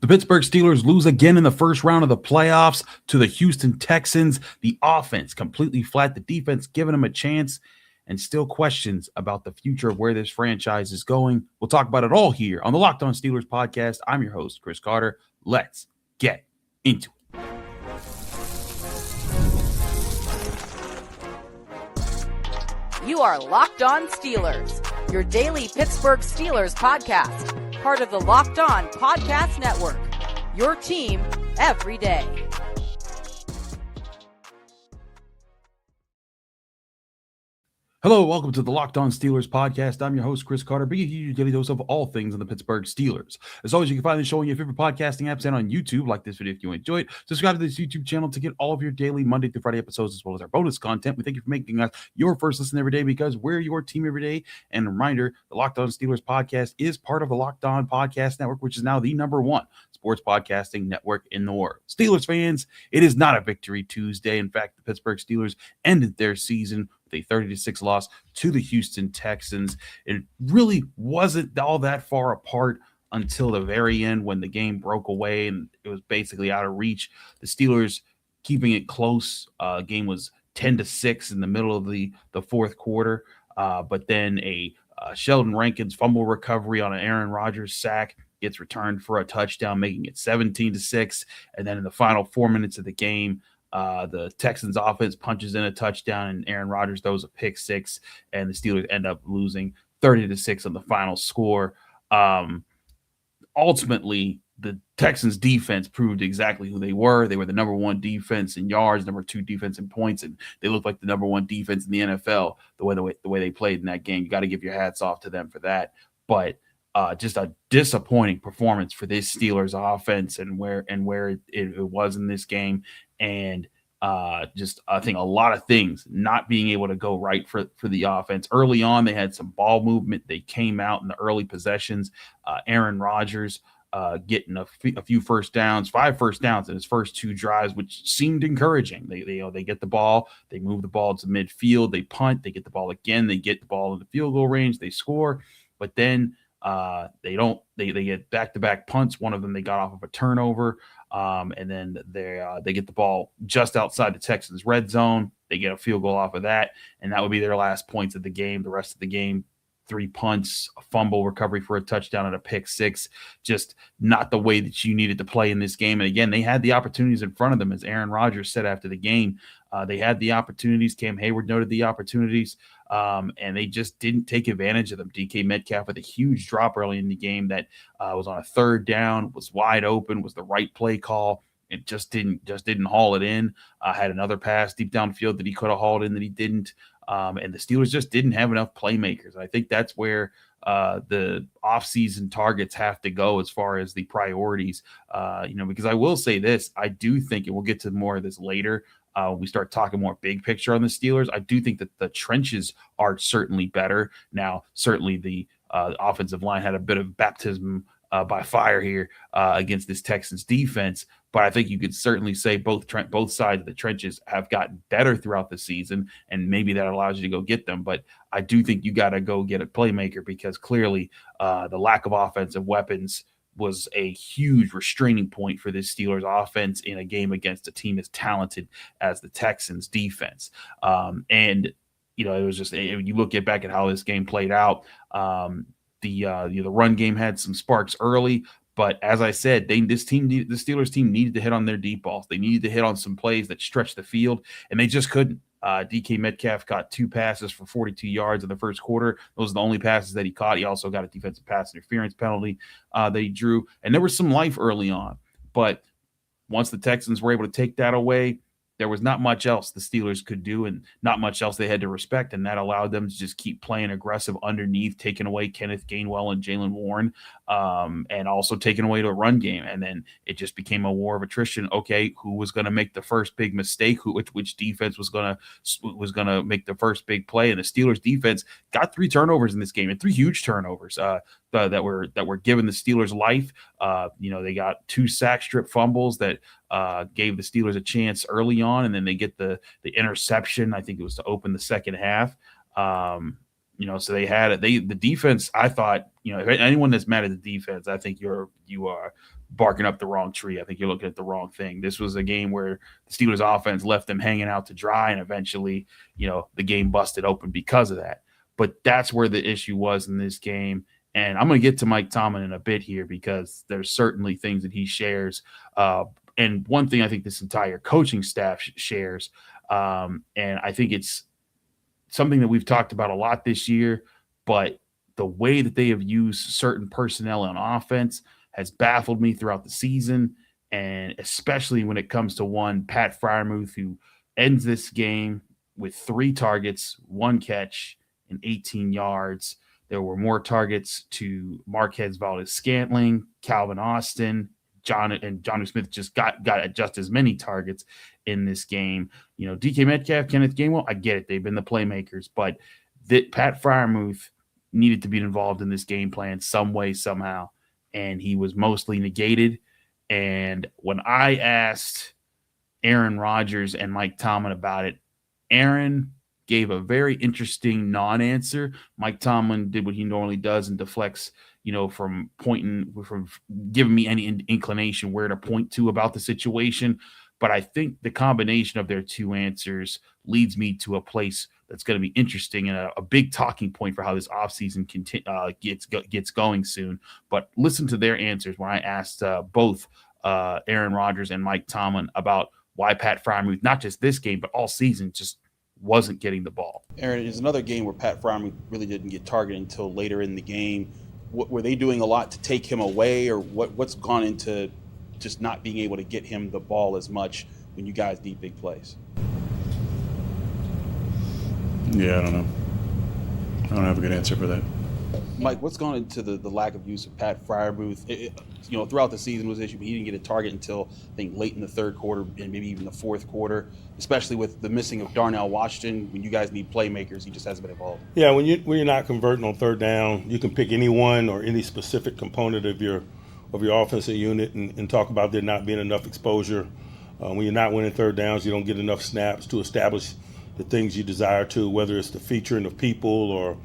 The Pittsburgh Steelers lose again in the first round of the playoffs to the Houston Texans. The offense completely flat, the defense giving them a chance, and still questions about the future of where this franchise is going. We'll talk about it all here on the Locked On Steelers podcast. I'm your host, Chris Carter. Let's get into it. You are Locked On Steelers, your daily Pittsburgh Steelers podcast. Part of the Locked On Podcast Network, your team every day. Hello, welcome to the Locked On Steelers podcast. I'm your host, Chris Carter, bringing you your daily dose of all things on the Pittsburgh Steelers. As always, you can find the show on your favorite podcasting apps and on YouTube. Like this video if you enjoyed. Subscribe to this YouTube channel to get all of your daily Monday through Friday episodes, as well as our bonus content. We thank you for making us your first listen every day because we're your team every day. And a reminder, the Locked On Steelers podcast is part of the Locked On Podcast Network, which is now the #1 sports podcasting network in the world. Steelers fans, it is not a victory Tuesday. In fact, the Pittsburgh Steelers ended their season a 30-6 loss to the Houston Texans. It really wasn't all that far apart until the very end when the game broke away and it was basically out of reach. The Steelers keeping it close. Game was 10-6 in the middle of the fourth quarter, but then a Sheldon Rankins fumble recovery on an Aaron Rodgers sack gets returned for a touchdown, making it 17-6. And then in the final 4 minutes of the game, the Texans offense punches in a touchdown and Aaron Rodgers throws a pick six, and the Steelers end up losing 30-6 on the final score. Ultimately, the Texans defense proved exactly who they were. They were the #1 defense in yards, #2 defense in points, and they looked like the #1 defense in the NFL the way they played in that game. You got to give your hats off to them for that. But just a disappointing performance for this Steelers offense and where it was in this game. And just I think a lot of things not being able to go right for the offense. Early on, they had some ball movement. They came out in the early possessions. Aaron Rodgers getting a few first downs, 5 first downs in his first 2 drives, which seemed encouraging. They get the ball, they move the ball to midfield, they punt, they get the ball again, they get the ball in the field goal range, they score, but then they get back-to-back punts. One of them they got off of a turnover, and then they get the ball just outside the Texans' red zone. They get a field goal off of that, and that would be their last points of the game. The rest of the game, 3 punts, a fumble recovery for a touchdown, and a pick six. Just not the way that you needed to play in this game. And again, they had the opportunities in front of them, as Aaron Rodgers said after the game. They had the opportunities. Cam Hayward noted the opportunities, and they just didn't take advantage of them. DK Metcalf with a huge drop early in the game that was on a 3rd down, was wide open, was the right play call. It just didn't haul it in. Had another pass deep downfield that he could have hauled in that he didn't. And the Steelers just didn't have enough playmakers. I think that's where the offseason targets have to go as far as the priorities, because I will say this, I do think, and we'll get to more of this later, when we start talking more big picture on the Steelers, I do think that the trenches are certainly better. Now, certainly the offensive line had a bit of baptism by fire here against this Texans defense, but I think you could certainly say both sides of the trenches have gotten better throughout the season, and maybe that allows you to go get them. But I do think you got to go get a playmaker because clearly the lack of offensive weapons was a huge restraining point for this Steelers offense in a game against a team as talented as the Texans defense. And it was just, you look back at how this game played out. The run game had some sparks early, but as I said, the Steelers team needed to hit on their deep balls. They needed to hit on some plays that stretched the field, and they just couldn't. DK Metcalf caught 2 passes for 42 yards in the first quarter. Those are the only passes that he caught. He also got a defensive pass interference penalty that he drew. And there was some life early on. But once the Texans were able to take that away, there was not much else the Steelers could do and not much else they had to respect, and that allowed them to just keep playing aggressive underneath, taking away Kenneth Gainwell and Jalen Warren, and also taking away the run game. And then it just became a war of attrition. Okay, who was going to make the first big mistake? Which defense was going to make the first big play? And the Steelers defense got 3 turnovers in this game, and 3 huge turnovers that were giving the Steelers life. They got 2 sack strip fumbles that gave the Steelers a chance early on, and then they get the interception. I think it was to open the second half. So they had it. The defense, I thought, if anyone that's mad at the defense, I think you are barking up the wrong tree. I think you're looking at the wrong thing. This was a game where the Steelers offense left them hanging out to dry, and eventually, the game busted open because of that. But that's where the issue was in this game. And I'm going to get to Mike Tomlin in a bit here because there's certainly things that he shares. And one thing I think this entire coaching staff shares, and I think it's something that we've talked about a lot this year, but the way that they have used certain personnel on offense has baffled me throughout the season, and especially when it comes to one Pat Freiermuth, who ends this game with 3 targets, 1 catch, and 18 yards. There were more targets to Marquez Valdes-Scantling, Calvin Austin, Jonnu Smith just got just as many targets in this game. DK Metcalf, Kenneth Gainwell, I get it. They've been the playmakers, but Pat Freiermuth needed to be involved in this game plan some way, somehow, and he was mostly negated. And when I asked Aaron Rodgers and Mike Tomlin about it, Aaron gave a very interesting non-answer. Mike Tomlin did what he normally does and deflects, from giving me any inclination where to point to about the situation. But I think the combination of their 2 answers leads me to a place that's going to be interesting and a big talking point for how this offseason gets going soon. But listen to their answers when I asked both Aaron Rodgers and Mike Tomlin about why Pat Freiermuth, not just this game, but all season, just wasn't getting the ball. Aaron, it's another game where Pat Freiermuth really didn't get targeted until later in the game. Were they doing a lot to take him away, or what's gone into just not being able to get him the ball as much when you guys need big plays? Yeah, I don't know. I don't have a good answer for that. Mike, what's gone into the lack of use of Pat Freiermuth? Throughout the season was an issue, but he didn't get a target until, I think, late in the 3rd quarter and maybe even the 4th quarter, especially with the missing of Darnell Washington. When you guys need playmakers, he just hasn't been involved. Yeah, when you're not converting on 3rd down, you can pick anyone or any specific component of your offensive unit and talk about there not being enough exposure. When you're not winning 3rd downs, you don't get enough snaps to establish the things you desire to, whether it's the featuring of people or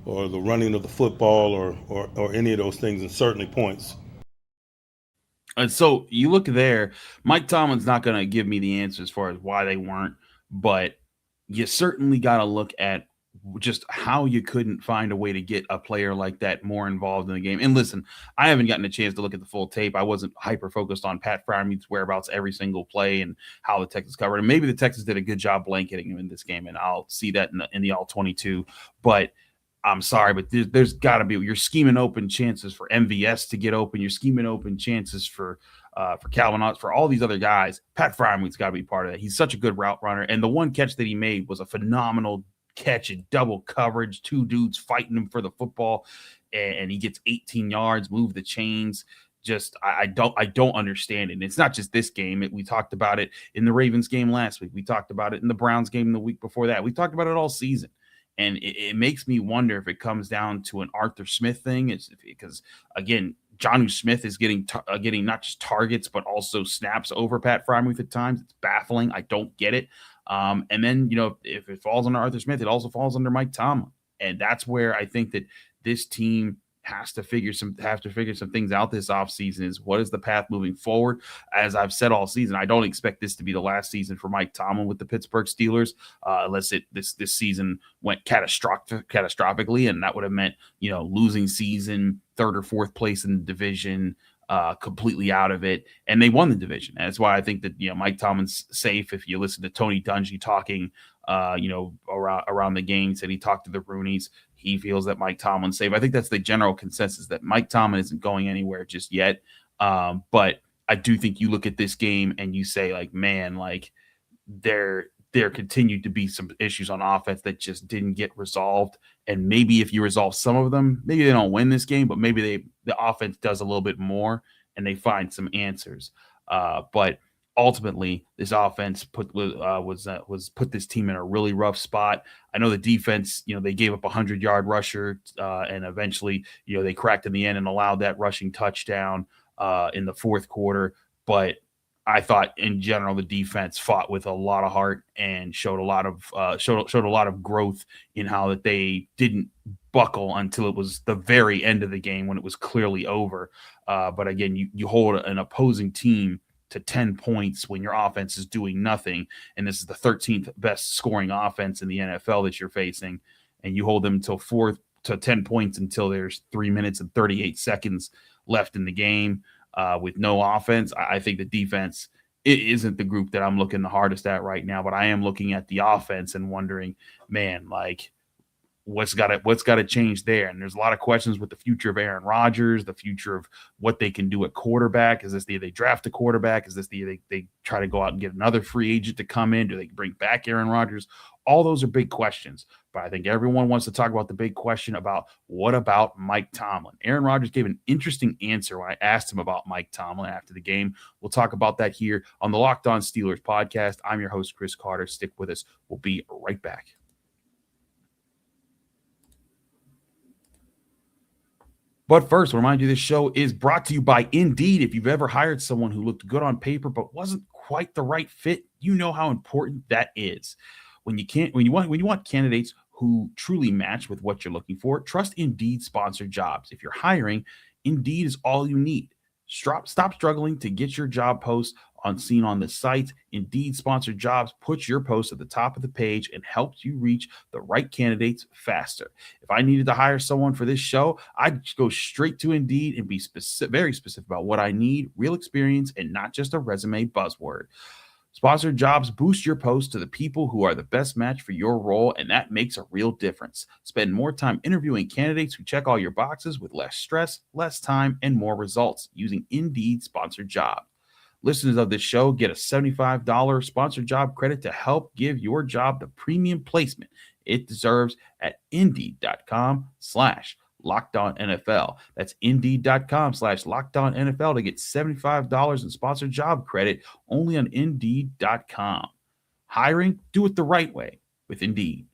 the running of the football or any of those things, and certainly points. And so you look there, Mike Tomlin's not going to give me the answer as far as why they weren't, but you certainly got to look at just how you couldn't find a way to get a player like that more involved in the game. And listen, I haven't gotten a chance to look at the full tape. I wasn't hyper-focused on Pat Freiermuth's whereabouts every single play and how the Texans covered. And maybe the Texans did a good job blanketing him in this game, and I'll see that in the All-22. But I'm sorry, but there's got to be – you're scheming open chances for MVS to get open. You're scheming open chances for Calvin Ott, for all these other guys. Pat Freiermuth's got to be part of that. He's such a good route runner. And the one catch that he made was a phenomenal catch in double coverage, 2 dudes fighting him for the football, and he gets 18 yards, move the chains. Just I don't understand it. And it's not just this game. We talked about it in the Ravens game last week. We talked about it in the Browns game the week before that. We talked about it all season. And it makes me wonder if it comes down to an Arthur Smith thing. It's because, again, Jonnu Smith is getting not just targets, but also snaps over Pat Freiermuth at times. It's baffling. I don't get it. And then, if it falls under Arthur Smith, it also falls under Mike Tomlin. And that's where I think that this team has to figure some things out this offseason. Is what is the path moving forward? As I've said all season, I don't expect this to be the last season for Mike Tomlin with the Pittsburgh Steelers, unless this season went catastrophically, and that would have meant losing season, 3rd or 4th place in the division, completely out of it, and they won the division. And that's why I think that Mike Tomlin's safe. If you listen to Tony Dungy talking, around the game, said he talked to the Rooneys. He feels that Mike Tomlin's safe. I think that's the general consensus, that Mike Tomlin isn't going anywhere just yet. But I do think you look at this game and you say, there continued to be some issues on offense that just didn't get resolved. And maybe if you resolve some of them, maybe they don't win this game, but maybe the offense does a little bit more and they find some answers. But ultimately, this offense put this team in a really rough spot. I know the defense, they gave up a 100-yard rusher, and eventually, they cracked in the end and allowed that rushing touchdown in the 4th quarter. But I thought in general the defense fought with a lot of heart and showed a lot of growth in how that they didn't buckle until it was the very end of the game when it was clearly over. But again, you hold an opposing team to 10 points when your offense is doing nothing, and this is the 13th best scoring offense in the NFL that you're facing, and you hold them till 10 points until there's 3 minutes and 38 seconds left in the game with no offense. I think the defense, it isn't the group that I'm looking the hardest at right now, but I am looking at the offense and wondering, man, like what's got to change there. And there's a lot of questions with the future of Aaron Rodgers, the future of what they can do at quarterback. Is this the year they draft a quarterback? Is this the year they try to go out and get another free agent to come in? Do they bring back Aaron Rodgers? All those are big questions. But I think everyone wants to talk about the big question about what about Mike Tomlin? Aaron Rodgers gave an interesting answer when I asked him about Mike Tomlin after the game. We'll talk about that here on the Locked On Steelers podcast. I'm your host, Chris Carter. Stick with us. We'll be right back. But first, I remind you this show is brought to you by Indeed. If you've ever hired someone who looked good on paper but wasn't quite the right fit, you know how important that is. When you want candidates who truly match with what you're looking for, trust Indeed sponsored jobs. If you're hiring, Indeed is all you need. Stop struggling to get your job post seen on the site. Indeed sponsored jobs puts your post at the top of the page and helps you reach the right candidates faster. If I needed to hire someone for this show, I'd go straight to Indeed and be very specific about what I need, real experience, and not just a resume buzzword. Sponsored jobs boost your post to the people who are the best match for your role, and that makes a real difference. Spend more time interviewing candidates who check all your boxes with less stress, less time, and more results using Indeed sponsored jobs. Listeners of this show get a $75 sponsored job credit to help give your job the premium placement it deserves at Indeed.com/LockedOnNFL. That's Indeed.com/LockedOnNFL to get $75 in sponsored job credit only on Indeed.com. Hiring, do it the right way with Indeed.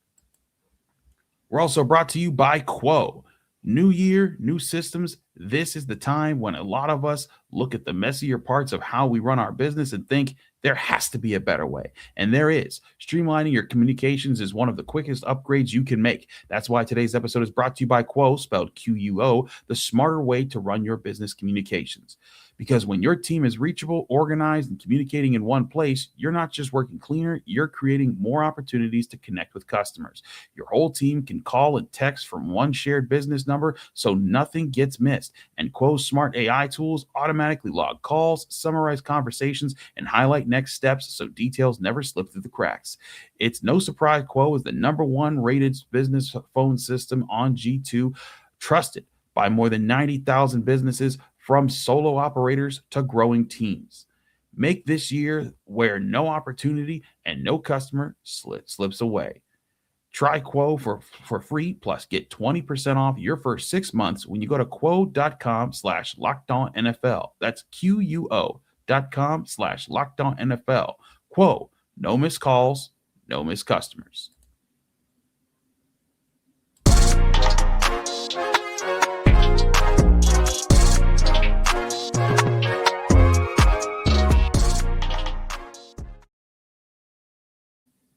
We're also brought to you by Quo. New year, new systems. This is the time when a lot of us look at the messier parts of how we run our business and think there has to be a better way. And there is. Streamlining your communications is one of the quickest upgrades you can make. That's why today's episode is brought to you by Quo, spelled Quo, the smarter way to run your business communications. Because when your team is reachable, organized, and communicating in one place, you're not just working cleaner, you're creating more opportunities to connect with customers. Your whole team can call and text from one shared business number so nothing gets missed. And Quo's smart AI tools automatically log calls, summarize conversations, and highlight next steps so details never slip through the cracks. It's no surprise Quo is the #1 rated business phone system on G2, trusted by more than 90,000 businesses, from solo operators to growing teams. Make this year where no opportunity and no customer slips away. Try Quo for free, plus get 20% off your first 6 months when you go to quo.com/LockedOnNFL. That's QUO.com/LockedOnNFL. Quo, no missed calls, no missed customers.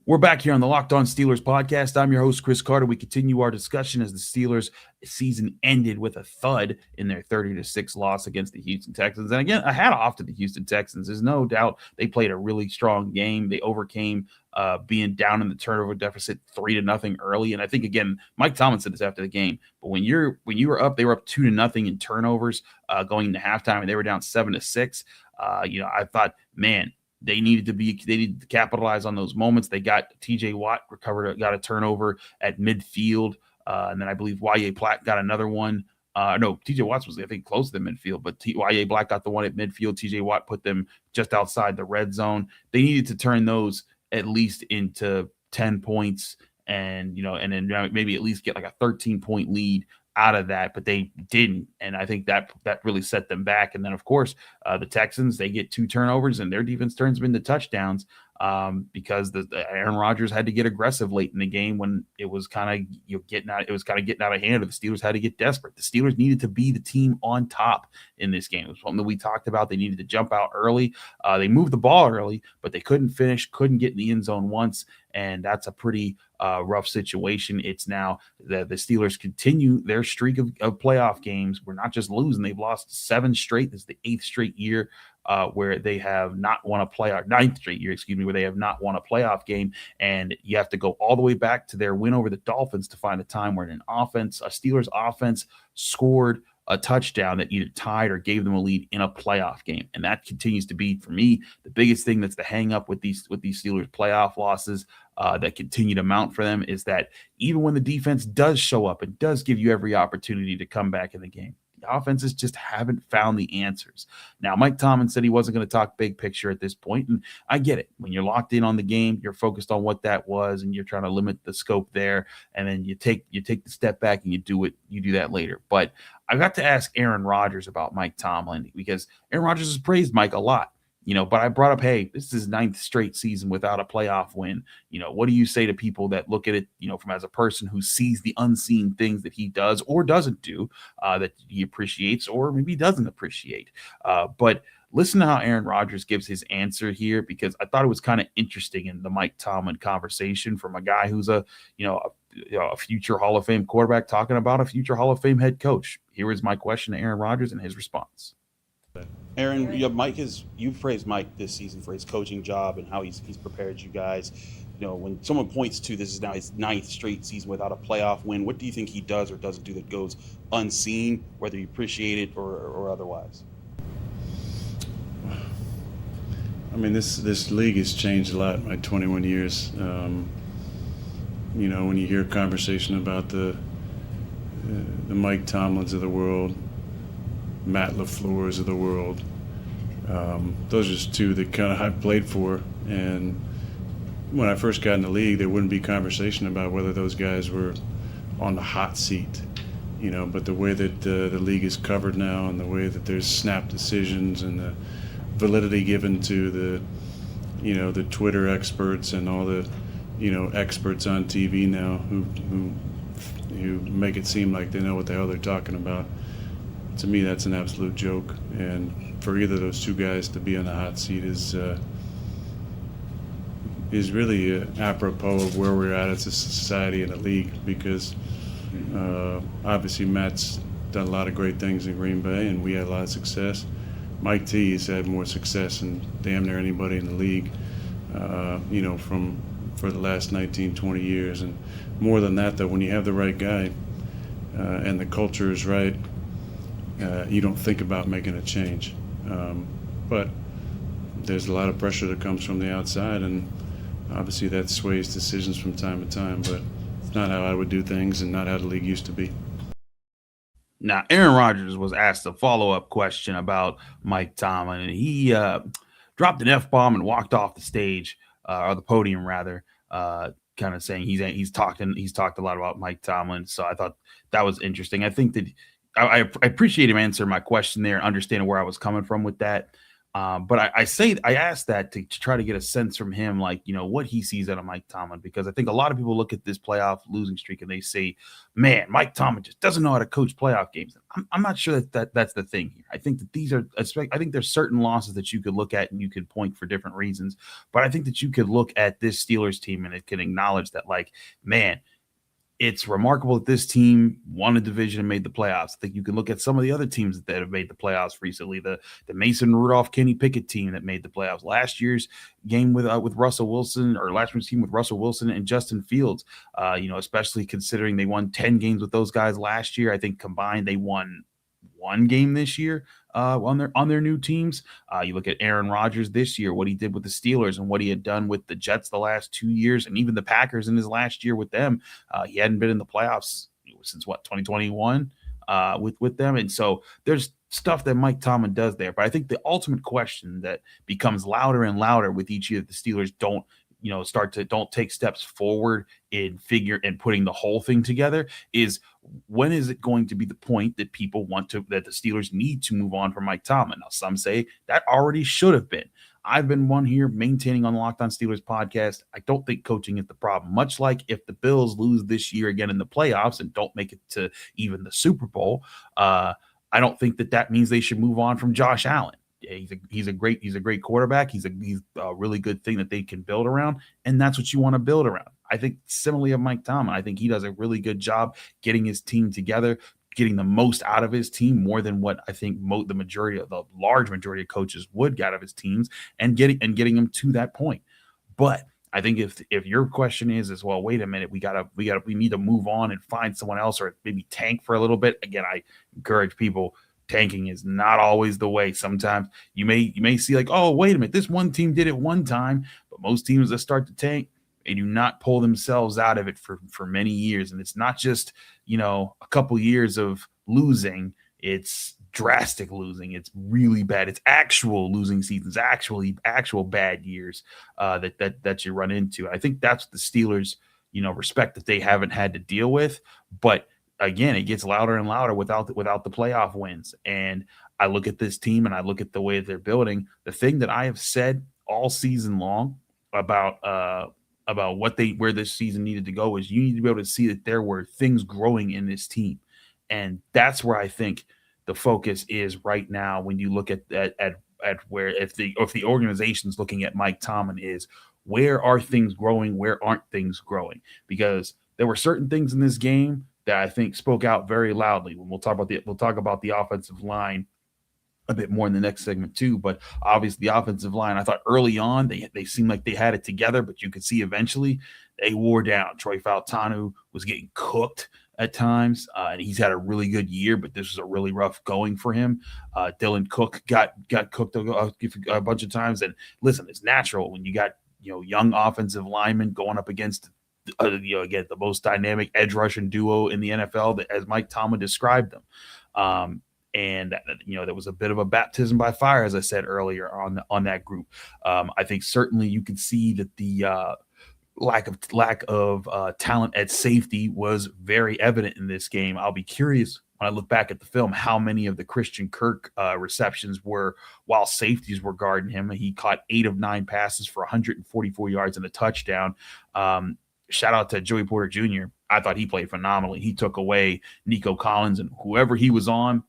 We're back here on the Locked On Steelers podcast. I'm your host, Chris Carter. We continue our discussion as the Steelers season ended with a thud in their 30-6 loss against the Houston Texans. And again, a hat off to the Houston Texans. There's no doubt they played a really strong game. They overcame being down in the turnover deficit 3-0 early. And I think, again, Mike Tomlin said this after the game, but when you were up, they were up 2-0 in turnovers going into halftime, and they were down 7-6. I thought, man, they needed to capitalize on those moments. They got TJ Watt got a turnover at midfield. And then I believe Y.A. Platt got another one. No, TJ Watt was, I think, close to the midfield, but Y.A. Black got the one at midfield. TJ Watt put them just outside the red zone. They needed to turn those at least into 10 points and then maybe at least get like a 13-point lead out of that, but they didn't. And I think that really set them back. And then, of course, the Texans, they get 2 turnovers and their defense turns them into touchdowns. because the Aaron Rodgers had to get aggressive late in the game when it was kind of getting out of hand, or the Steelers had to get desperate. The Steelers needed to be the team on top in this game. It was something that we talked about. They needed to jump out early. They moved the ball early, but they couldn't finish, couldn't get in the end zone once, and that's a pretty rough situation. It's now the Steelers continue their streak of playoff games. We're not just losing; they've lost 7 straight. This is the 8th straight year where they have not won a playoff, 9th straight year, where they have not won a playoff game. And you have to go all the way back to their win over the Dolphins to find a time where a Steelers offense scored a touchdown that either tied or gave them a lead in a playoff game. And that continues to be, for me, the biggest thing that's the hang up with these Steelers playoff losses that continue to mount for them, is that even when the defense does show up and does give you every opportunity to come back in the game, offenses just haven't found the answers. Now, Mike Tomlin said he wasn't going to talk big picture at this point, and I get it. When you're locked in on the game, you're focused on what that was, and you're trying to limit the scope there, and then you take the step back and you do that later. But I got to ask Aaron Rodgers about Mike Tomlin, because Aaron Rodgers has praised Mike a lot. But I brought up, hey, this is his 9th straight season without a playoff win. What do you say to people that look at it, from as a person who sees the unseen things that he does or doesn't do, that he appreciates or maybe doesn't appreciate? But listen to how Aaron Rodgers gives his answer here, because I thought it was kind of interesting in the Mike Tomlin conversation from a guy who's a future Hall of Fame quarterback talking about a future Hall of Fame head coach. Here is my question to Aaron Rodgers and his response. Aaron, you've praised Mike this season for his coaching job and how he's prepared you guys. When someone points to this is now his 9th straight season without a playoff win, what do you think he does or doesn't do that goes unseen, whether you appreciate it or otherwise? I mean, this league has changed a lot in my 21 years. When you hear a conversation about the Mike Tomlins of the world, Matt LaFleur's of the world, those are just two that kind of I've played for. And when I first got in the league, there wouldn't be conversation about whether those guys were on the hot seat, but the way that the league is covered now, and the way that there's snap decisions and the validity given to the Twitter experts and all the experts on TV now who make it seem like they know what the hell they're talking about. To me, that's an absolute joke. And for either of those two guys to be on the hot seat is really apropos of where we're at as a society and a league, because obviously Matt's done a lot of great things in Green Bay, and we had a lot of success. Mike T has had more success than damn near anybody in the league, for the last 19, 20 years. And more than that, though, when you have the right guy and the culture is right, you don't think about making a change. But there's a lot of pressure that comes from the outside, and obviously that sways decisions from time to time, but it's not how I would do things and not how the league used to be. Now, Aaron Rodgers was asked a follow-up question about Mike Tomlin, and he dropped an F-bomb and walked off the stage, or the podium rather, kind of saying he's talked a lot about Mike Tomlin. So I thought that was interesting. I think that I appreciate him answering my question there, understanding where I was coming from with that. But I asked that to try to get a sense from him, like, what he sees out of Mike Tomlin, because I think a lot of people look at this playoff losing streak and they say, man, Mike Tomlin just doesn't know how to coach playoff games. I'm not sure that's the thing here. I think that I think there's certain losses that you could look at and you could point for different reasons. But I think that you could look at this Steelers team and it can acknowledge that, like, man, it's remarkable that this team won a division and made the playoffs. I think you can look at some of the other teams that have made the playoffs recently. The Mason Rudolph, Kenny Pickett team that made the playoffs. Last year's game with Russell Wilson, or last year's team with Russell Wilson and Justin Fields. Especially considering they won 10 games with those guys last year. I think combined they won one game this year on their new teams. You look at Aaron Rodgers this year, what he did with the Steelers and what he had done with the Jets the last 2 years, and even the Packers in his last year with them. He hadn't been in the playoffs since 2021 with them. And so there's stuff that Mike Tomlin does there. But I think the ultimate question that becomes louder and louder with each year that the Steelers don't take steps forward in putting the whole thing together is, when is it going to be the point that that the Steelers need to move on from Mike Tomlin? Now, some say that already should have been. I've been one here maintaining on the Locked On Steelers podcast. I don't think coaching is the problem. Much like if the Bills lose this year again in the playoffs and don't make it to even the Super Bowl, I don't think that means they should move on from Josh Allen. He's a great quarterback. He's a really good thing that they can build around, and that's what you want to build around. I think similarly of Mike Tomlin, I think he does a really good job getting his team together, getting the most out of his team, more than what I think the large majority of coaches would get out of his teams, and getting them to that point. But I think if your question is well, wait a minute, we need to move on and find someone else, or maybe tank for a little bit. Again, I encourage people. Tanking is not always the way. Sometimes you may see like, oh, wait a minute, this one team did it one time, but most teams that start to tank, they do not pull themselves out of it for many years. And it's not just, a couple years of losing. It's drastic losing. It's really bad. It's actual losing seasons, actual bad years that you run into. I think that's what the Steelers, respect that they haven't had to deal with. But again, it gets louder and louder without the playoff wins. And I look at this team and I look at the way they're building. The thing that I have said all season long about where this season needed to go is you need to be able to see that there were things growing in this team. And that's where I think the focus is right now when you look at where if the organization's looking at Mike Tomlin is, where are things growing, where aren't things growing? Because there were certain things in this game that I think spoke out very loudly. When we'll talk about the offensive line a bit more in the next segment too. But obviously the offensive line, I thought early on they seemed like they had it together, but you could see eventually they wore down. Troy Fautanu was getting cooked at times, and he's had a really good year, but this was a really rough going for him. Dylan Cook got cooked a bunch of times. And listen, it's natural when you got young offensive linemen going up against again, the most dynamic edge rushing duo in the NFL, as Mike Tomlin described them. And there was a bit of a baptism by fire, as I said earlier, on that group. I think certainly you could see that the lack of talent at safety was very evident in this game. I'll be curious when I look back at the film how many of the Christian Kirk receptions were while safeties were guarding him. He caught 8 of 9 passes for 144 yards and a touchdown. Shout out to Joey Porter Jr. I thought he played phenomenally. He took away Nico Collins, and whoever he was on,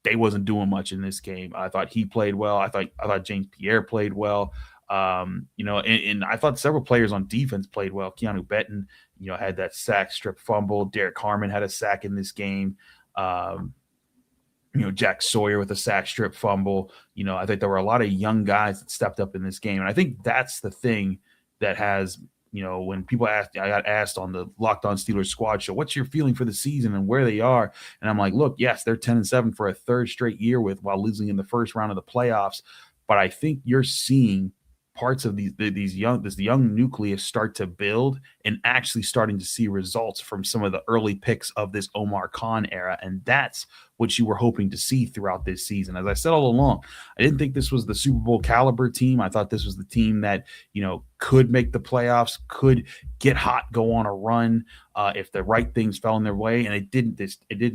they wasn't doing much in this game. I thought he played well. I thought James Pierre played well. And I thought several players on defense played well. Keanu Benton, had that sack, strip, fumble. Derek Harmon had a sack in this game. Jack Sawyer with a sack, strip, fumble. I think there were a lot of young guys that stepped up in this game, and I think that's the thing that has. When people I got asked on the Locked On Steelers squad show, what's your feeling for the season and where they are? And I'm like, look, yes, they're 10-7 for a third straight year while losing in the first round of the playoffs. But I think you're seeing parts of this young nucleus start to build and actually starting to see results from some of the early picks of this Omar Khan era. And that's what you were hoping to see throughout this season. As I said all along, I didn't think this was the Super Bowl caliber team. I thought this was the team that, could make the playoffs, could get hot, go on a run if the right things fell in their way. And it didn't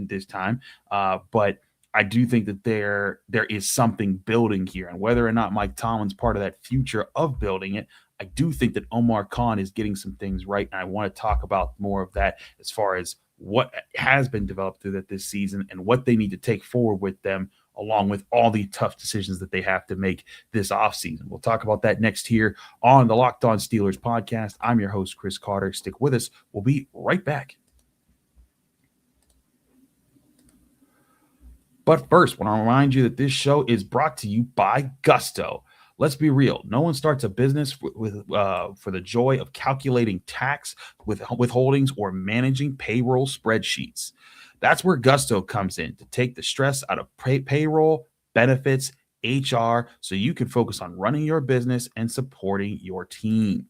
this time. But I do think that there is something building here, and whether or not Mike Tomlin's part of that future of building it, I do think that Omar Khan is getting some things right, and I want to talk about more of that as far as what has been developed through this season and what they need to take forward with them, along with all the tough decisions that they have to make this offseason. We'll talk about that next here on the Locked On Steelers podcast. I'm your host, Chris Carter. Stick with us. We'll be right back. But first, I want to remind you that this show is brought to you by Gusto. Let's be real. No one starts a business for the joy of calculating tax withholdings or managing payroll spreadsheets. That's where Gusto comes in to take the stress out of payroll, benefits, HR, so you can focus on running your business and supporting your team.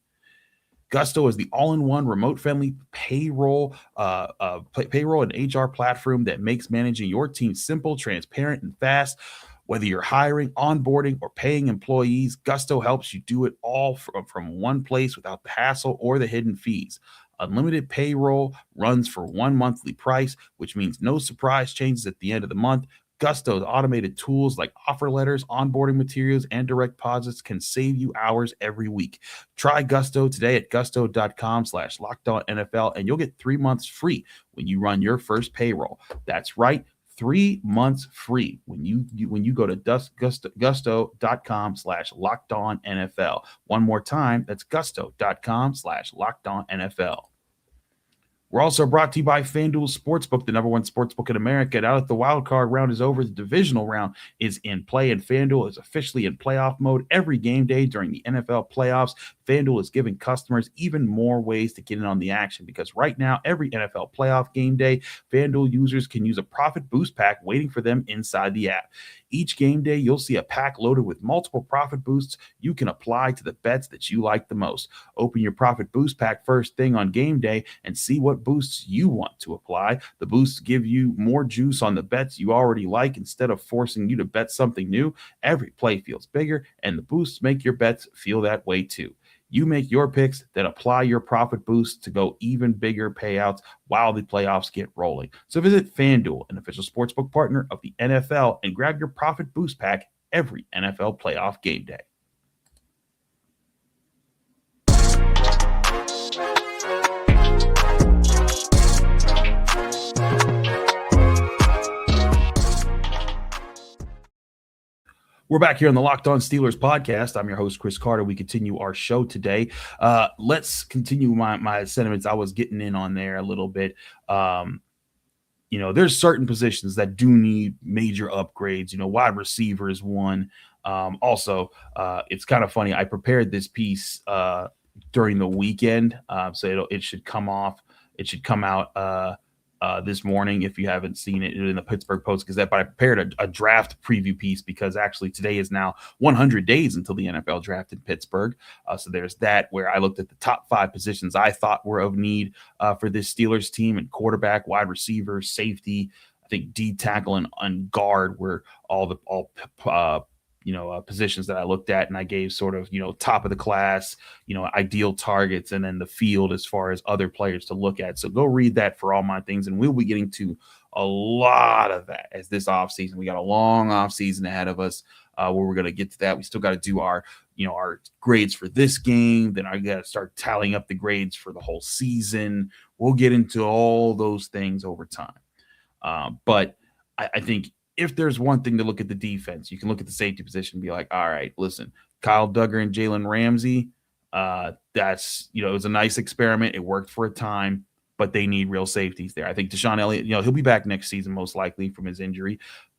Gusto is the all-in-one remote-friendly payroll and HR platform that makes managing your team simple, transparent, and fast. Whether you're hiring, onboarding, or paying employees, Gusto helps you do it all from one place without the hassle or the hidden fees. Unlimited payroll runs for one monthly price, which means no surprise changes at the end of the month. Gusto's automated tools like offer letters, onboarding materials, and direct deposits can save you hours every week. Try Gusto today at gusto.com/lockedonnfl, and you'll get 3 months free when you run your first payroll. That's right, 3 months free when you go to gusto.com/lockedonnfl. One more time, that's gusto.com/lockedonnfl. We're also brought to you by FanDuel Sportsbook, the #1 sportsbook in America. Now that the wild card round is over, the divisional round is in play, and FanDuel is officially in playoff mode every game day during the NFL playoffs. FanDuel is giving customers even more ways to get in on the action, because right now, every NFL playoff game day, FanDuel users can use a profit boost pack waiting for them inside the app. Each game day, you'll see a pack loaded with multiple profit boosts you can apply to the bets that you like the most. Open your profit boost pack first thing on game day and see what boosts you want to apply. The boosts give you more juice on the bets you already like instead of forcing you to bet something new. Every play feels bigger, and the boosts make your bets feel that way too. You make your picks, then apply your profit boost to go even bigger payouts while the playoffs get rolling. So visit FanDuel, an official sportsbook partner of the NFL, and grab your profit boost pack every NFL playoff game day. We're back here on the Locked On Steelers podcast. I'm your host, Chris Carter. We continue our show today. Let's continue my sentiments. I was getting in on there a little bit. There's certain positions that do need major upgrades. Wide receiver is one. It's kind of funny. I prepared this piece during the weekend, so it should come out this morning if you haven't seen it in the Pittsburgh Post-Gazette. But I prepared a draft preview piece because actually today is now 100 days until the NFL draft in Pittsburgh. So there's that, where I looked at the top 5 positions I thought were of need for this Steelers team, and quarterback, wide receiver, safety, I think D tackle and guard were all positions that I looked at, and I gave sort of, top of the class, ideal targets, and then the field as far as other players to look at. So go read that for all my things. And we'll be getting to a lot of that as this offseason. We got a long offseason ahead of us where we're going to get to that. We still got to do our grades for this game. Then I got to start tallying up the grades for the whole season. We'll get into all those things over time. But I think if there's one thing to look at the defense, you can look at the safety position and be like, all right, listen, Kyle Duggar and Jalen Ramsey, that's, it was a nice experiment. It worked for a time, but they need real safeties there. I think Deshaun Elliott, he'll be back next season, most likely from his injury,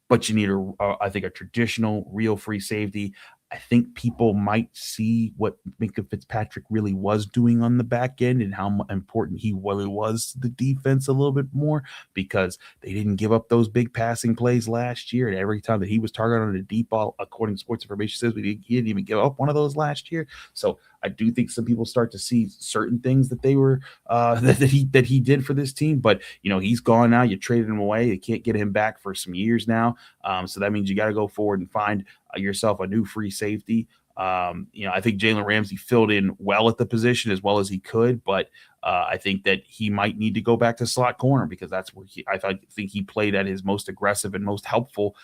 but you need I think a traditional real free safety. I think people might see what Minkah Fitzpatrick really was doing on the back end and how important he really was to the defense a little bit more, because they didn't give up those big passing plays last year. And every time that he was targeted on a deep ball, according to Sports Information says, he didn't even give up one of those last year. So I do think some people start to see certain things that they were that he did for this team. But he's gone now. You traded him away. You can't get him back for some years now. So that means you got to go forward and find yourself a new free safety. I think Jalen Ramsey filled in well at the position as well as he could, but I think that he might need to go back to slot corner, because that's where I think he played at his most aggressive and most helpful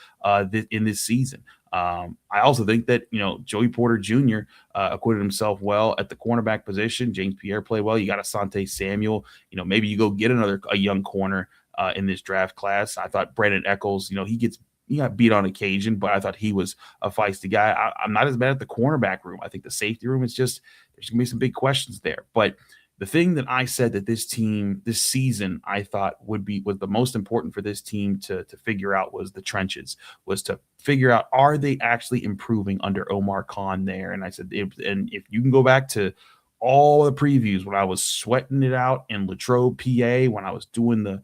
in this season. I also think that, Joey Porter Jr. Acquitted himself well at the cornerback position. James Pierre played well. You got Asante Samuel. Maybe you go get a young corner in this draft class. I thought Brandon Echols, he got beat on occasion, but I thought he was a feisty guy. I'm not as bad at the cornerback room. I think the safety room is just, there's going to be some big questions there. But the thing that I said that this team, this season, I thought was the most important for this team to figure out was the trenches, was to figure out, are they actually improving under Omar Khan there? And I said, if you can go back to all the previews when I was sweating it out in Latrobe, PA, when I was doing the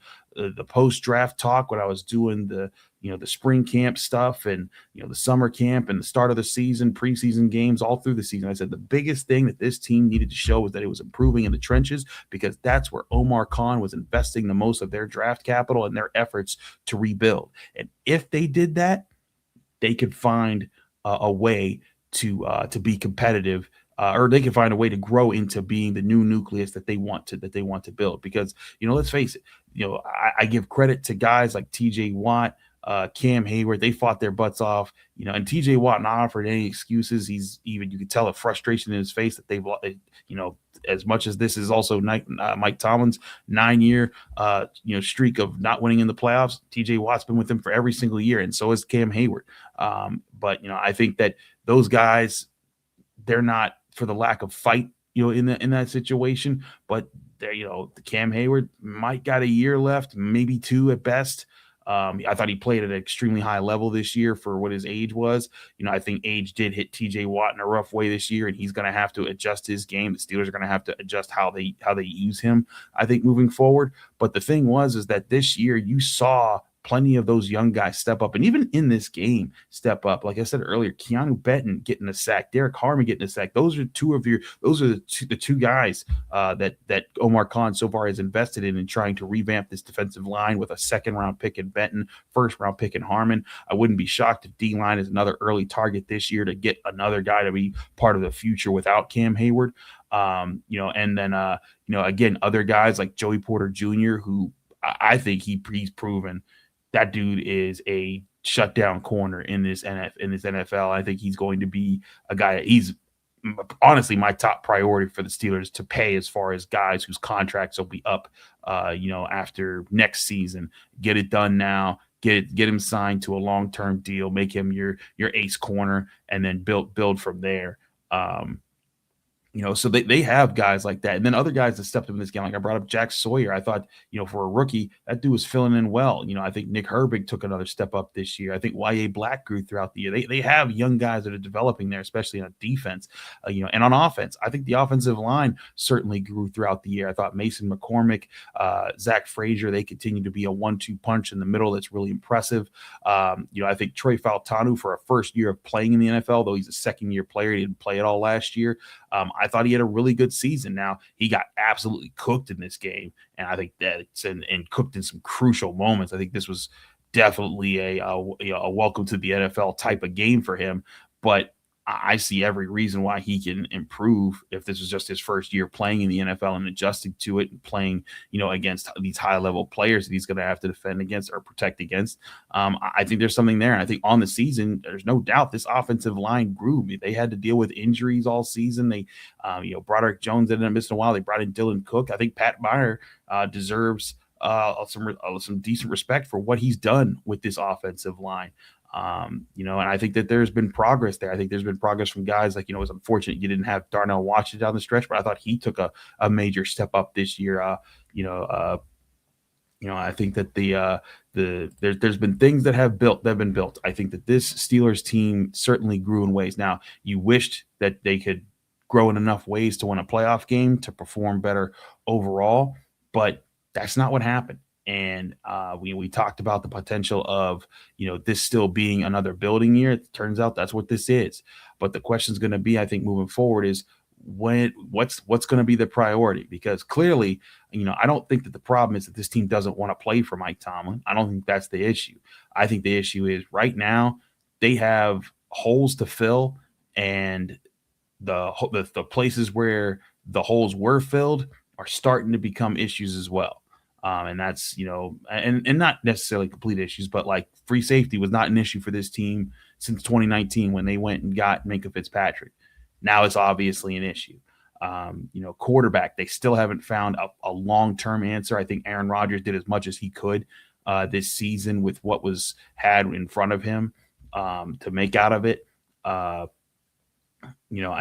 post-draft talk, when I was doing the spring camp stuff and, the summer camp and the start of the season, preseason games, all through the season, I said the biggest thing that this team needed to show was that it was improving in the trenches, because that's where Omar Khan was investing the most of their draft capital and their efforts to rebuild. And if they did that, they could find a way to be competitive, or they can find a way to grow into being the new nucleus that they want to build. Because, let's face it, I give credit to guys like TJ Watt, Cam Hayward, they fought their butts off, and TJ Watt not offered any excuses. You could tell a frustration in his face that they've, as much as this is also Mike Tomlin's 9-year, streak of not winning in the playoffs, TJ Watt's been with him for every single year, and so is Cam Hayward. But I think that those guys, they're not for the lack of fight, in that situation, but the Cam Hayward might got a year left, maybe 2 at best. I thought he played at an extremely high level this year for what his age was. I think age did hit TJ Watt in a rough way this year, and he's going to have to adjust his game. The Steelers are going to have to adjust how they use him, I think, moving forward. But the thing is that this year you saw plenty of those young guys step up, and even in this game, step up. Like I said earlier, Keanu Benton getting a sack, Derek Harmon getting a sack. Those are the two guys that Omar Khan so far has invested in trying to revamp this defensive line with a 2nd-round pick in Benton, 1st-round pick in Harmon. I wouldn't be shocked if D-line is another early target this year to get another guy to be part of the future without Cam Hayward. And then again, other guys like Joey Porter Jr., who I think he's proven that dude is a shutdown corner in this NFL. I think he's going to be a guy. He's honestly my top priority for the Steelers to pay, as far as guys whose contracts will be up, after next season. Get it done now. Get him signed to a long-term deal. Make him your ace corner, and then build from there. So they have guys like that. And then other guys that stepped up in this game, like I brought up Jack Sawyer. I thought, for a rookie, that dude was filling in well. I think Nick Herbig took another step up this year. I think Y.A. Black grew throughout the year. They have young guys that are developing there, especially on defense, and on offense. I think the offensive line certainly grew throughout the year. I thought Mason McCormick, Zach Frazier, they continue to be a 1-2 punch in the middle that's really impressive. I think Troy Fautanu, for a first year of playing in the NFL, though he's a second-year player, he didn't play it all last year. I thought he had a really good season. Now, he got absolutely cooked in this game, and I think that and cooked in some crucial moments. I think this was definitely a welcome to the NFL type of game for him, but I see every reason why he can improve if this is just his first year playing in the NFL and adjusting to it and playing, against these high-level players that he's going to have to defend against or protect against. I think there's something there. And I think on the season, there's no doubt this offensive line grew. They had to deal with injuries all season. They, Broderick Jones ended up missing a while. They brought in Dylan Cook. I think Pat Meyer deserves some decent respect for what he's done with this offensive line. And I think that there's been progress there. I think there's been progress from guys like, it was unfortunate you didn't have Darnell Washington down the stretch, but I thought he took a major step up this year. I think that there's been things that have been built. I think that this Steelers team certainly grew in ways. Now, you wished that they could grow in enough ways to win a playoff game, to perform better overall, but that's not what happened. And we talked about the potential of, this still being another building year. It turns out that's what this is. But the question is going to be, I think, moving forward is what's going to be the priority? Because clearly, I don't think that the problem is that this team doesn't want to play for Mike Tomlin. I don't think that's the issue. I think the issue is right now they have holes to fill, and the places where the holes were filled are starting to become issues as well. And that's, and not necessarily complete issues, but like free safety was not an issue for this team since 2019 when they went and got Minkah Fitzpatrick. Now it's obviously an issue. Quarterback, they still haven't found a long-term answer. I think Aaron Rodgers did as much as he could this season with what was had in front of him to make out of it. I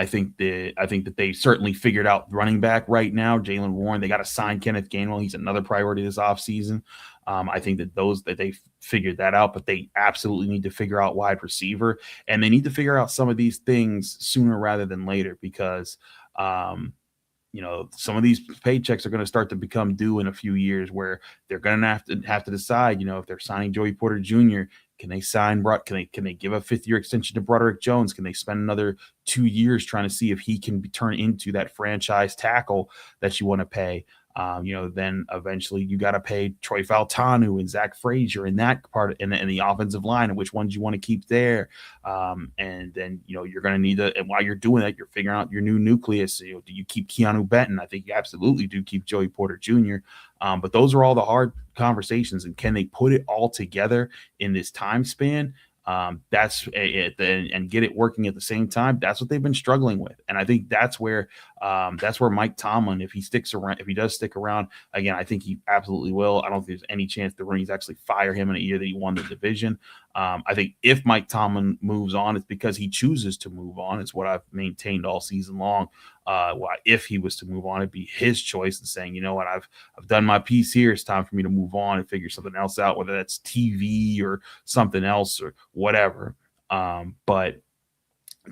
think that they certainly figured out running back right now. Jaylen Warren, they got to sign Kenneth Gainwell. He's another priority this offseason. I think that they figured that out, but they absolutely need to figure out wide receiver, and they need to figure out some of these things sooner rather than later because, some of these paychecks are going to start to become due in a few years where they're going to have to decide, if they're signing Joey Porter Jr., can they sign can they give a 5th-year extension to Broderick Jones? Can they spend another 2 years trying to see if he can turn into that franchise tackle that you want to pay? Then eventually you got to pay Troy Faltanu and Zach Frazier in that part in the offensive line, and which ones you want to keep there. And then, you're going to need to, and while you're doing that, you're figuring out your new nucleus. Do you keep Keanu Benton? I think you absolutely do keep Joey Porter Jr. But those are all the hard conversations, and can they put it all together in this time span? That's it, and get it working at the same time. That's what they've been struggling with, and I think that's where Mike Tomlin, if he does stick around again, I think he absolutely will. I don't think there's any chance the Rooney's actually fire him in a year that he won the division. I think if Mike Tomlin moves on, it's because he chooses to move on. It's what I've maintained all season long. If he was to move on, it'd be his choice and saying, you know what, I've done my piece here. It's time for me to move on and figure something else out, whether that's TV or something else or whatever. But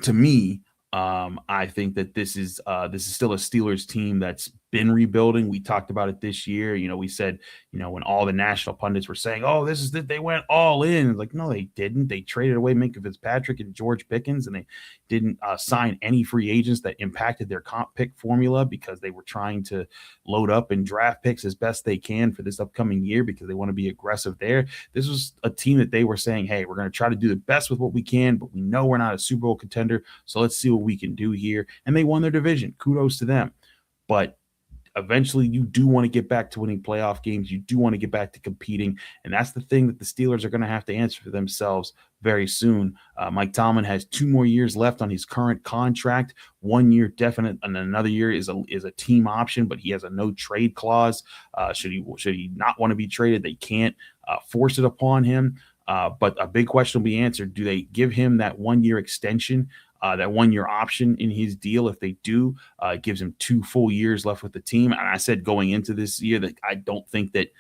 to me, I think that this is still a Steelers team that's been rebuilding. We talked about it this year. We said, when all the national pundits were saying, "Oh, this is that," they went all in. It's like, no, they didn't. They traded away Minkah Fitzpatrick and George Pickens, and they didn't sign any free agents that impacted their comp pick formula because they were trying to load up and draft picks as best they can for this upcoming year because they want to be aggressive there. This was a team that they were saying, hey, we're going to try to do the best with what we can, but we know we're not a Super Bowl contender, so let's see what we can do here. And they won their division. Kudos to them. But eventually you do want to get back to winning playoff games. You do want to get back to competing. And that's the thing that the Steelers are going to have to answer for themselves very soon. Mike Tomlin has 2 more years left on his current contract, 1 year definite, and another year is a team option, but he has a no trade clause. Should he not want to be traded, they can't force it upon him. But a big question will be answered. Do they give him that 1 year extension? That 1 year option in his deal? If they do, it gives him 2 full years left with the team. And I said going into this year that I don't think that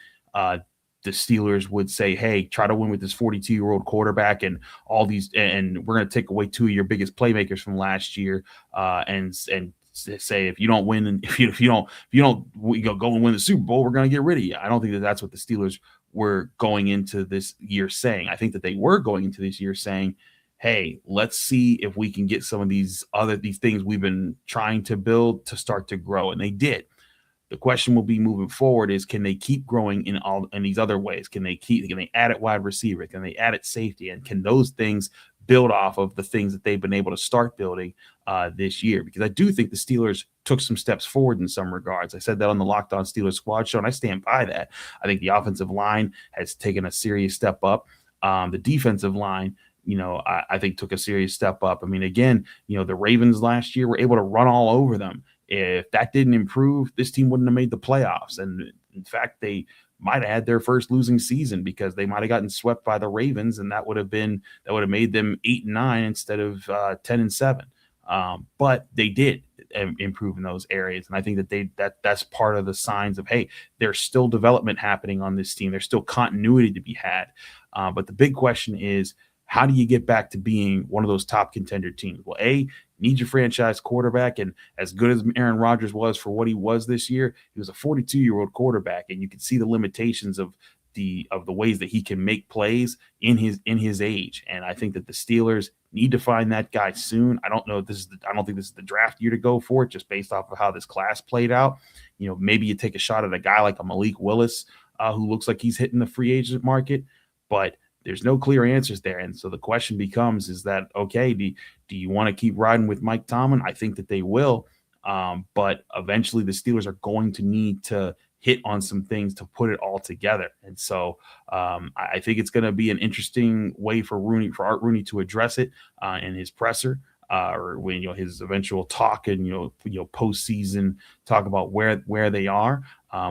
the Steelers would say, hey, try to win with this 42-year-old quarterback and all these, and we're going to take away 2 of your biggest playmakers from last year and say, if you don't win and if you don't go and win the Super Bowl, we're going to get rid of you. I don't think that that's what the Steelers were going into this year saying. I think that they were going into this year saying, hey, let's see if we can get some of these things we've been trying to build to start to grow. And they did. The question will be moving forward is, can they keep growing in these other ways? Can they add at wide receiver? Can they add at safety? And can those things build off of the things that they've been able to start building this year? Because I do think the Steelers took some steps forward in some regards. I said that on the Locked On Steelers Squad show, and I stand by that. I think the offensive line has taken a serious step up. The defensive line, I think took a serious step up. I mean, again, the Ravens last year were able to run all over them. If that didn't improve, this team wouldn't have made the playoffs. And in fact, they might have had their first losing season because they might have gotten swept by the Ravens, and that would have made them 8-9 instead of 10-7. But they did improve in those areas, and I think that that's part of the signs of, hey, there's still development happening on this team. There's still continuity to be had. But the big question is, how do you get back to being one of those top contender teams? Well, you need your franchise quarterback, and as good as Aaron Rodgers was for what he was this year, he was a 42-year-old quarterback, and you can see the limitations of the ways that he can make plays in his age. And I think that the Steelers need to find that guy soon. I don't think this is the draft year to go for it, just based off of how this class played out. Maybe you take a shot at a guy like a Malik Willis, who looks like he's hitting the free agent market, but there's no clear answers there. And so the question becomes, is that, okay, do you want to keep riding with Mike Tomlin? I think that they will. But eventually the Steelers are going to need to hit on some things to put it all together. And so I think it's going to be an interesting way for Art Rooney to address it in his presser. Or when his eventual talk and postseason talk about where they are.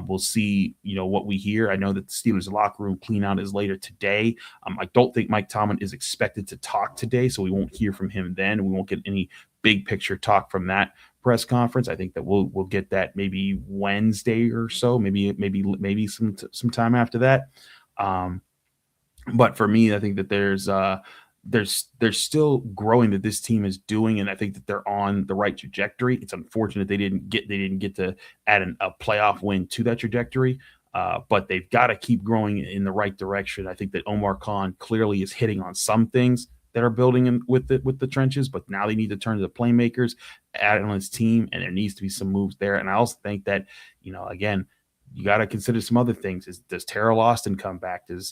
We'll see what we hear. I know that the Steelers locker room clean out is later today. I don't think Mike Tomlin is expected to talk today, so we won't hear from him then. We won't get any big picture talk from that press conference. I think that we'll get that maybe Wednesday or so, maybe some time after that. But for me, I think that there's still growing that this team is doing, and I think that they're on the right trajectory. It's unfortunate they didn't get to add a playoff win to that trajectory, but they've got to keep growing in the right direction. I think that Omar Khan clearly is hitting on some things that are building with the trenches, but now they need to turn to the playmakers, add on his team, and there needs to be some moves there. And I also think that again, you got to consider some other things. Does Terrell Austin come back? Do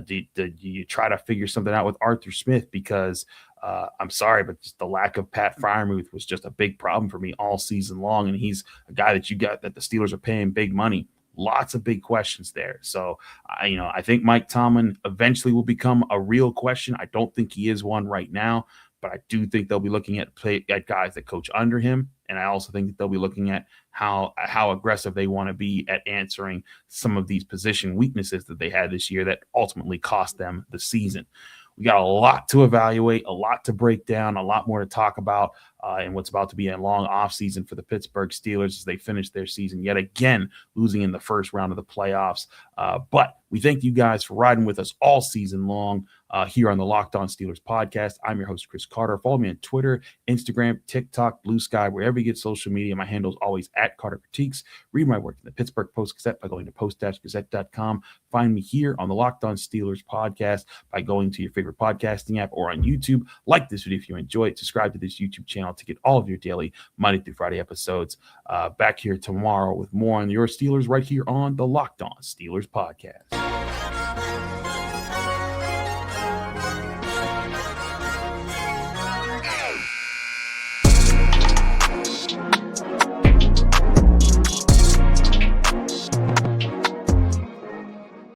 you try to figure something out with Arthur Smith? Because I'm sorry, but just the lack of Pat Freiermuth was just a big problem for me all season long. And he's a guy that the Steelers are paying big money. Lots of big questions there. So, I think Mike Tomlin eventually will become a real question. I don't think he is one right now, but I do think they'll be looking at guys that coach under him. And I also think that they'll be looking at how aggressive they want to be at answering some of these position weaknesses that they had this year that ultimately cost them the season. We got a lot to evaluate, a lot to break down, a lot more to talk about in what's about to be a long offseason for the Pittsburgh Steelers as they finish their season yet again, losing in the first round of the playoffs. But we thank you guys for riding with us all season long here on the Locked On Steelers podcast. I'm your host, Chris Carter. Follow me on Twitter, Instagram, TikTok, Blue Sky, wherever you get social media. My handle is always at Carter Critiques. Read my work in the Pittsburgh Post-Gazette by going to post-gazette.com. Find me here on the Locked On Steelers podcast by going to your favorite podcasting app or on YouTube. Like this video if you enjoy it. Subscribe to this YouTube channel to get all of your daily Monday through Friday episodes. Back here tomorrow with more on your Steelers right here on the Locked On Steelers podcast.